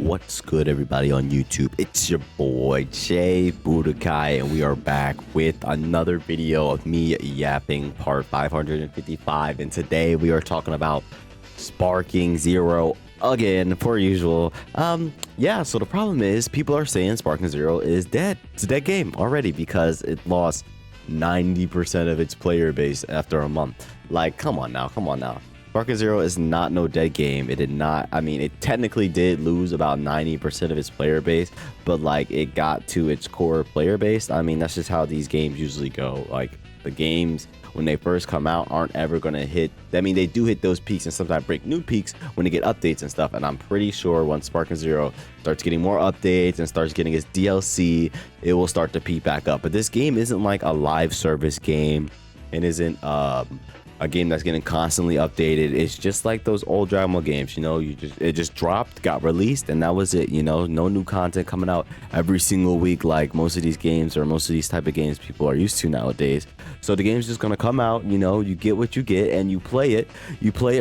What's good, everybody on YouTube? It's your boy Jay Budokai, and we are back with another video of me yapping, part 555. And today we are talking about Sparking Zero again, per usual. Yeah, so the problem is people are saying Sparking Zero is dead. It's a dead game already because it lost 90% of its player base after a month. Like, come on now. Sparking Zero is not no dead game. It did not, I mean, it technically did lose about 90% of its player base, but like it got to its core player base. I mean, that's just how these games usually go. Like the games when they first come out aren't ever gonna hit, I mean, they do hit those peaks and sometimes break new peaks when they get updates and stuff. And I'm pretty sure once Sparking Zero starts getting more updates and starts getting its DLC, it will start to peak back up. But this game isn't like a live service game and isn't a game that's getting constantly updated. It's just like those old Dragon Ball games, you know, it just dropped, got released, and that was it, you know. No new content coming out every single week like most of these games or most of these type of games people are used to nowadays. So the game's just gonna come out, you know, you get what you get and you play it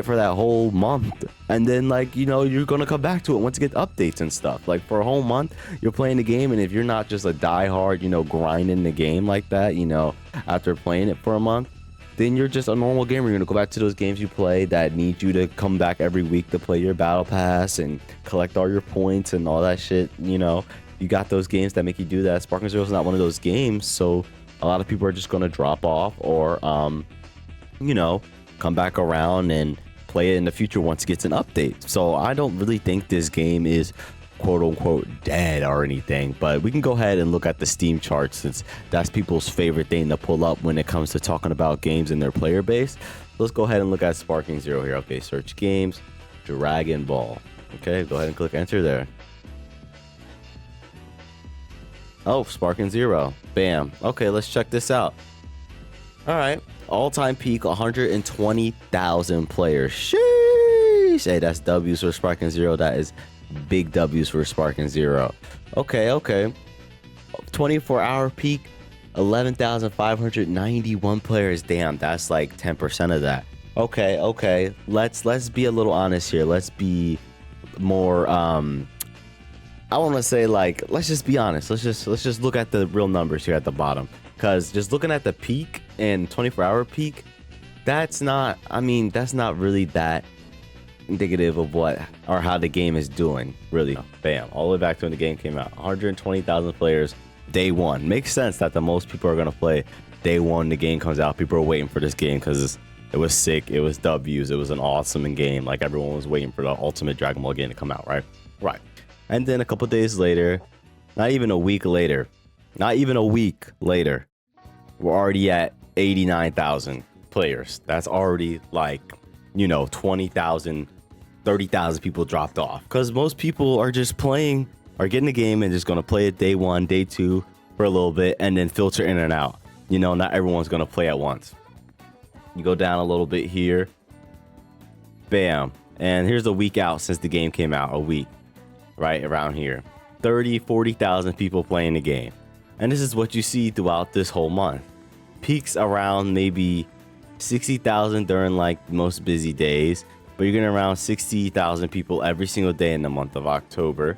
for that whole month, and then, like, you know, you're gonna come back to it once you get updates and stuff. Like for a whole month you're playing the game, and if you're not just a diehard, you know, grinding the game like that, you know, after playing it for a month, then you're just a normal gamer. You're gonna go back to those games you play that need you to come back every week to play your battle pass and collect all your points and all that shit. You know, you got those games that make you do that. Sparking Zero is not one of those games, so a lot of people are just gonna drop off or you know, come back around and play it in the future once it gets an update. So I don't really think this game is quote unquote dead or anything, but we can go ahead and look at the Steam charts, since that's people's favorite thing to pull up when it comes to talking about games and their player base. Let's go ahead and look at Sparking Zero here. Okay, search games, Dragon Ball. Okay, go ahead and click enter there. Oh, Sparking Zero, bam. Okay, let's check this out. All right, all-time peak 120,000 players. Sheesh. Hey, that's W's for Sparking Zero. That is big W's for Sparking Zero. Okay. 24-hour peak 11,591 players. Damn, that's like 10% of that. Okay, let's be a little honest here. Let's be more I want to say, like, let's just be honest. Let's just look at the real numbers here at the bottom, because just looking at the peak and 24-hour peak, that's not, I mean, that's not really that indicative of what or how the game is doing, really. Bam, all the way back to when the game came out. 120,000 players day one. Makes sense that the most people are gonna play day one the game comes out. People are waiting for this game because it was sick, it was W's, it was an awesome game. Like, everyone was waiting for the ultimate Dragon Ball game to come out, right? And then a couple days later, not even a week later, we're already at 89,000 players. That's already like, you know, 20,000, 30,000 people dropped off, because most people are just playing or getting the game and just going to play it day one, day two for a little bit, and then filter in and out. You know, not everyone's going to play at once. You go down a little bit here, bam, and here's a week out since the game came out. A week, right around here, 40,000 people playing the game. And this is what you see throughout this whole month. Peaks around maybe 60,000 during like most busy days, but you're getting around 60,000 people every single day in the month of October.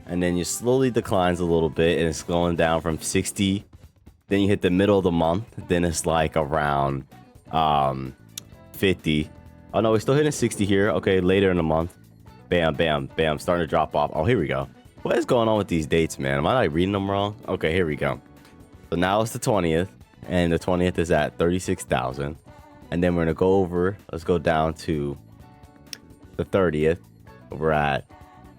And then you slowly declines a little bit, and it's going down from 60. Then you hit the middle of the month, then it's like around 50. Oh no, we're still hitting 60 here. Okay, later in the month, bam, starting to drop off. Oh, here we go. What is going on with these dates, man? Am I like reading them wrong? Okay, here we go. So now it's the 20th, and the 20th is at 36,000. And then we're gonna go over, let's go down to the 30th. We're at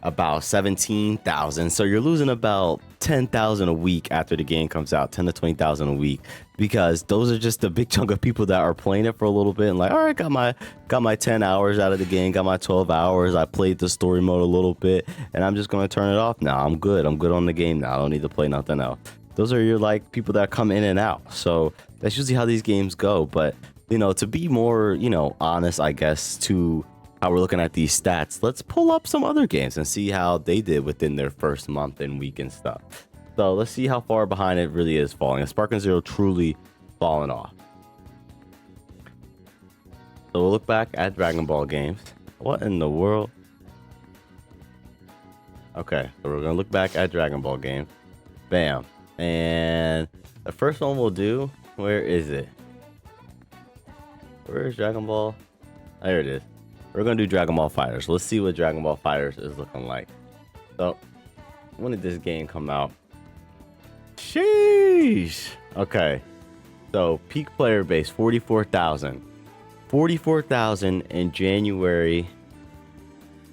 about 17,000. So you're losing about 10,000 a week after the game comes out, 10 to 20,000 a week, because those are just a big chunk of people that are playing it for a little bit and like, all right, got my 10 hours out of the game, got my 12 hours. I played the story mode a little bit, and I'm just gonna turn it off now. I'm good on the game now. I don't need to play nothing else. Those are your like people that come in and out. So that's usually how these games go. But, you know, to be more, you know, honest, I guess, to how we're looking at these stats, let's pull up some other games and see how they did within their first month and week and stuff. So let's see how far behind it really is falling. Is Sparking Zero truly falling off? So we'll look back at Dragon Ball games. What in the world? Okay, so we're gonna look back at Dragon Ball game. Bam. And the first one we'll do, where is it? Where is Dragon Ball? There it is. We're gonna do Dragon Ball Fighters. Let's see what Dragon Ball Fighters is looking like. So, when did this game come out? Sheesh. Okay. So, peak player base 44,000. 44,000 in January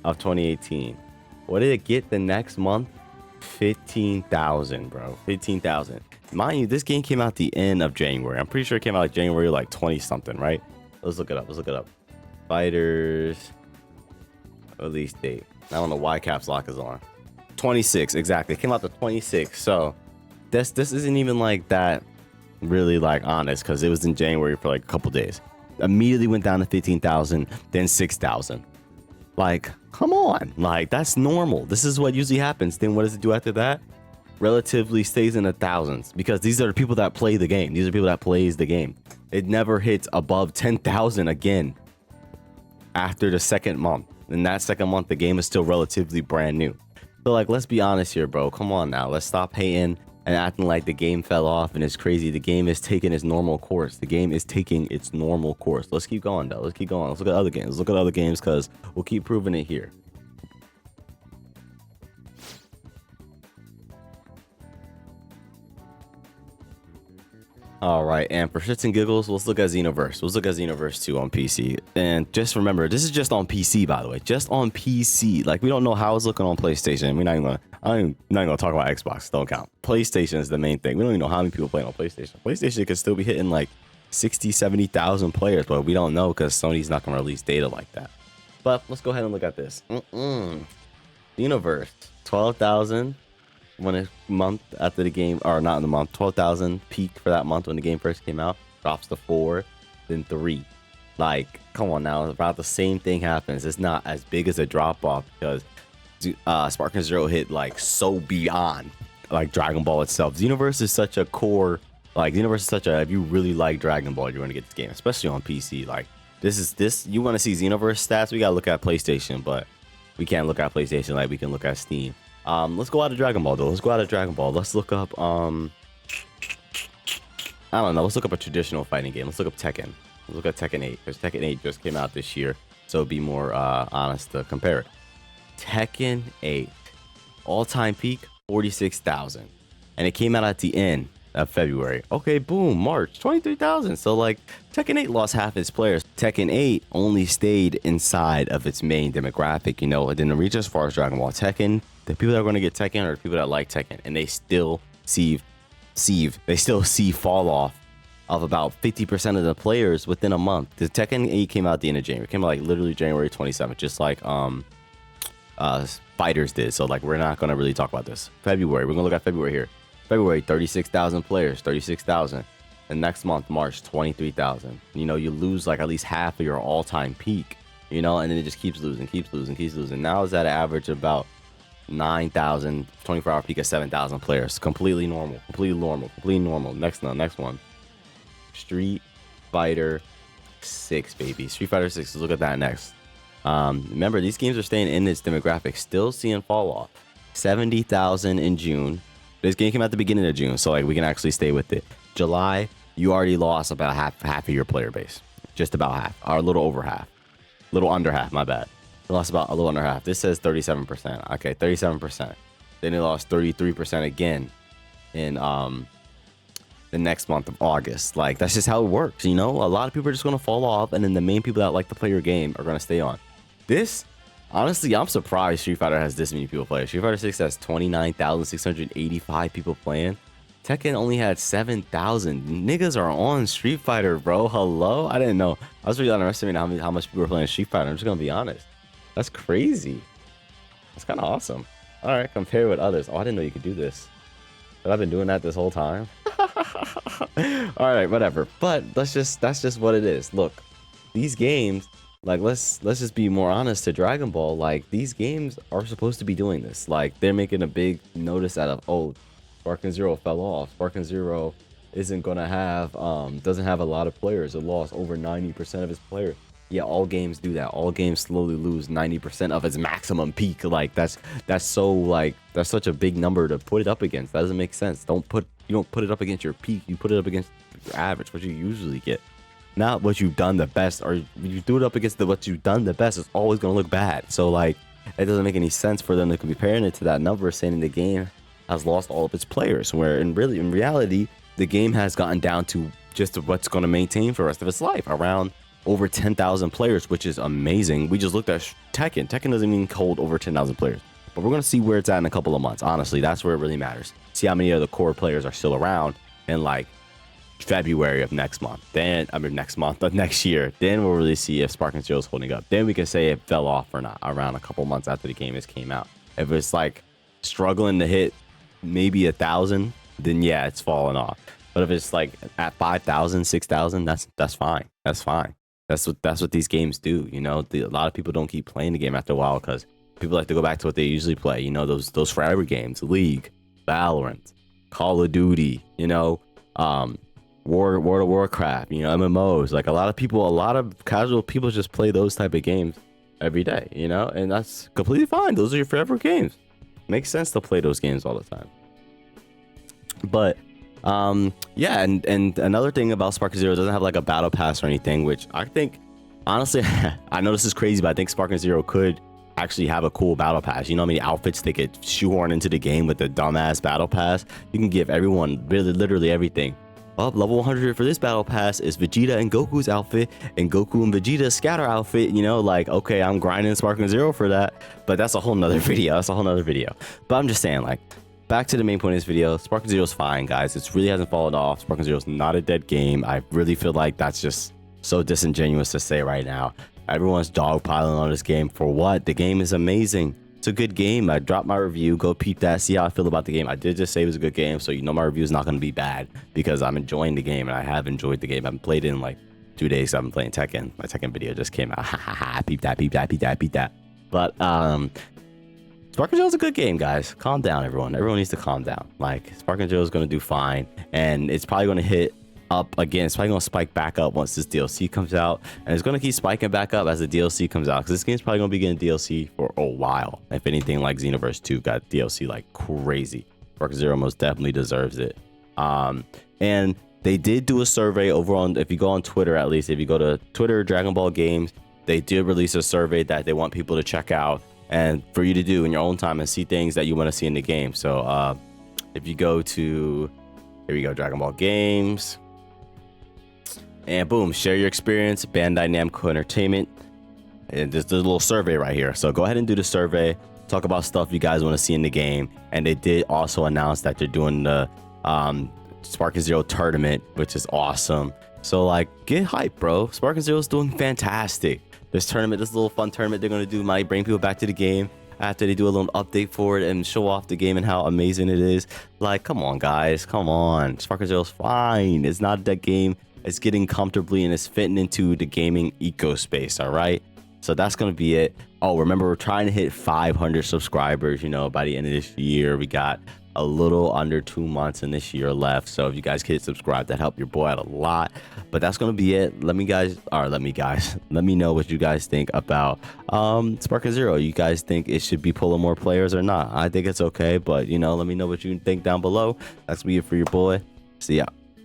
of 2018. What did it get the next month? 15,000, bro. 15,000. Mind you, this game came out the end of January. I'm pretty sure it came out like January like 20 something, right? Let's look it up. Let's look it up. Fighters release date. I don't know why caps lock is on. 26, exactly. It came out the 26. So this isn't even like that really like honest, because it was in January for like a couple days. Immediately went down to 15,000, then 6,000. Like, come on. Like, that's normal. This is what usually happens. Then what does it do after that? Relatively stays in the thousands, because these are the people that play the game. These are people that plays the game. It never hits above 10,000 again after the second month. In that second month, the game is still relatively brand new. So, like, let's be honest here, bro. Come on now. Let's stop hating and acting like the game fell off and it's crazy. The game is taking its normal course. The game is taking its normal course. Let's keep going, though. Let's keep going. Let's look at other games. Let's look at other games, because we'll keep proving it here. All right, and for shits and giggles, let's look at Xenoverse. Let's look at Xenoverse 2 on PC. And just remember, this is just on PC, by the way. Just on PC. Like, we don't know how it's looking on PlayStation. We're not even gonna, I'm not even gonna talk about Xbox. Don't count. PlayStation is the main thing. We don't even know how many people playing on PlayStation. PlayStation could still be hitting like 60, 70,000 players, but we don't know because Sony's not gonna release data like that. But let's go ahead and look at this. Xenoverse, 12,000. When a month after the game, or not in the month, 12,000 peak for that month when the game first came out, drops to 4, then 3. Like, come on now, about the same thing happens. It's not as big as a drop off, because Sparking Zero hit like so beyond like Dragon Ball itself. Xenoverse is such a core, like Xenoverse is such a, if you really like Dragon Ball, you're gonna get this game, especially on PC. Like, this you want to see Xenoverse stats, we gotta look at PlayStation, but we can't look at PlayStation like we can look at Steam. Let's go out of Dragon Ball, though. Let's go out of Dragon Ball. Let's look up, I don't know. Let's look up a traditional fighting game. Let's look up Tekken. Let's look at Tekken 8, because Tekken 8 just came out this year, so it'd be more honest to compare it. Tekken 8, all-time peak, 46,000. And it came out at the end of February. Okay, boom, March, 23,000. So, like, Tekken 8 lost half its players. Tekken 8 only stayed inside of its main demographic, you know. It didn't reach as far as Dragon Ball. Tekken, the people that are going to get Tekken are the people that like Tekken, and they still see fall off of about 50% of the players within a month. The Tekken 8 came out at the end of January. It came out like literally January 27th, just like Fighters did. So, like, we're not going to really talk about this. February, we're going to look at February here. February, 36,000 players, 36,000. The next month, March, 23,000. You know, you lose like at least half of your all-time peak, you know, and then it just keeps losing. Now it's at an average of about 9,000, 24-hour peak of 7,000 players. Completely normal. Next one. Street Fighter 6, baby. Street Fighter 6. Let's look at that next. Remember, these games are staying in this demographic, still seeing fall off. 70,000 in June. This game came out at the beginning of June, so like we can actually stay with it. July, you already lost about half of your player base. Just about half, or a little over half. A little under half, my bad. You lost about a little under half. This says 37%. Okay, 37%. Then it lost 33% again in the next month of August. Like, that's just how it works, you know? A lot of people are just going to fall off, and then the main people that like to play your game are going to stay on. This, honestly, I'm surprised Street Fighter has this many people playing. Street Fighter 6 has 29,685 people playing. Tekken only had 7,000. Niggas are on Street Fighter, bro. Hello? I didn't know. I was really underestimating how much people were playing Street Fighter. I'm just going to be honest. That's crazy. That's kind of awesome. All right, compare with others. Oh, I didn't know you could do this. But I've been doing that this whole time. All right, whatever. But that's just what it is. Look, these games, like, let's just be more honest to Dragon Ball. Like, these games are supposed to be doing this. Like, they're making a big notice out of, oh, Sparking Zero fell off. Sparking Zero isn't gonna have doesn't have a lot of players. It lost over 90% of its players. Yeah, all games do that. All games slowly lose 90% of its maximum peak. Like that's so like that's such a big number to put it up against. That doesn't make sense. You don't put it up against your peak. You put it up against your average, what you usually get. Not what you've done the best, or you do it up against what you've done the best, it's always gonna look bad. So like it doesn't make any sense for them to be comparing it to that number, saying the game has lost all of its players, where in reality the game has gotten down to just what's going to maintain for the rest of its life, around over 10,000 players, which is amazing. We just looked at Tekken. Tekken doesn't even hold over 10,000 players, but we're going to see where it's at in a couple of months. Honestly, that's where it really matters. See how many of the core players are still around in like February of next month. Then, I mean, next month, but next year. Then we'll really see if Sparking Zero is holding up. Then we can say it fell off or not around a couple months after the game has came out. If it's like struggling to hit maybe 1,000, then yeah, it's falling off. But if it's like at 5,000, 6,000, that's fine. That's fine. That's what these games do. You know, a lot of people don't keep playing the game after a while because people like to go back to what they usually play. You know, those forever games: League, Valorant, Call of Duty. You know, World of Warcraft. You know, MMOs. Like a lot of casual people just play those type of games every day. You know, and that's completely fine. Those are your forever games. Makes sense to play those games all the time. But yeah, and another thing about Sparking Zero, doesn't have like a battle pass or anything, which I think honestly I know this is crazy, but I think Sparking Zero could actually have a cool battle pass. You know how many outfits they could shoehorn into the game with the dumbass battle pass? You can give everyone really literally everything. Well, level 100 for this battle pass is Vegeta and Goku's outfit and Goku and Vegeta's scatter outfit. You know, like, okay, I'm grinding Sparking Zero for that, but that's a whole nother video. But I'm just saying, like, back to the main point of this video, Sparking Zero is fine, guys. It really hasn't fallen off. Sparking Zero is not a dead game. I really feel like that's just so disingenuous to say right now. Everyone's dogpiling on this game for what? The game is amazing. It's a good game. I dropped my review. Go peep that. See how I feel about the game. I did just say it was a good game, so you know my review is not going to be bad because I'm enjoying the game, and I have enjoyed the game. I haven't played it in like 2 days. I've been playing Tekken. My Tekken video just came out. Peep that. But Sparking Zero is a good game, guys. Calm down, everyone. Everyone needs to calm down. Like, Sparking Zero is going to do fine, and it's probably going to hit up again. It's probably going to spike back up once this DLC comes out, and it's going to keep spiking back up as the DLC comes out, because this game's probably going to be getting DLC for a while. If anything, like Xenoverse 2 got DLC like crazy. Sparking Zero most definitely deserves it. And they did do a survey over on, if you go on Twitter, at least, if you go to Twitter, Dragon Ball Games, they did release a survey that they want people to check out and for you to do in your own time and see things that you want to see in the game. So if you go to, here we go, Dragon Ball Games, and boom, share your experience, Bandai Namco Entertainment, and there's a little survey right here. So go ahead and do the survey, talk about stuff you guys want to see in the game. And they did also announce that they're doing the Sparking Zero tournament, which is awesome. So like, get hype, bro. Sparking Zero is doing fantastic. This little fun tournament they're going to do might bring people back to the game after they do a little update for it and show off the game and how amazing it is. Like, come on, guys. Come on. Sparking Zero's fine. It's not that game. It's getting comfortably and it's fitting into the gaming eco space, all right? So that's going to be it. Oh, remember, we're trying to hit 500 subscribers, you know, by the end of this year. We got a little under 2 months in this year left. So if you guys could subscribe, that help your boy out a lot. But that's going to be it. Let me know what you guys think about Sparking Zero. You guys think it should be pulling more players or not? I think it's okay, but you know, let me know what you think down below. That's me for your boy. See ya.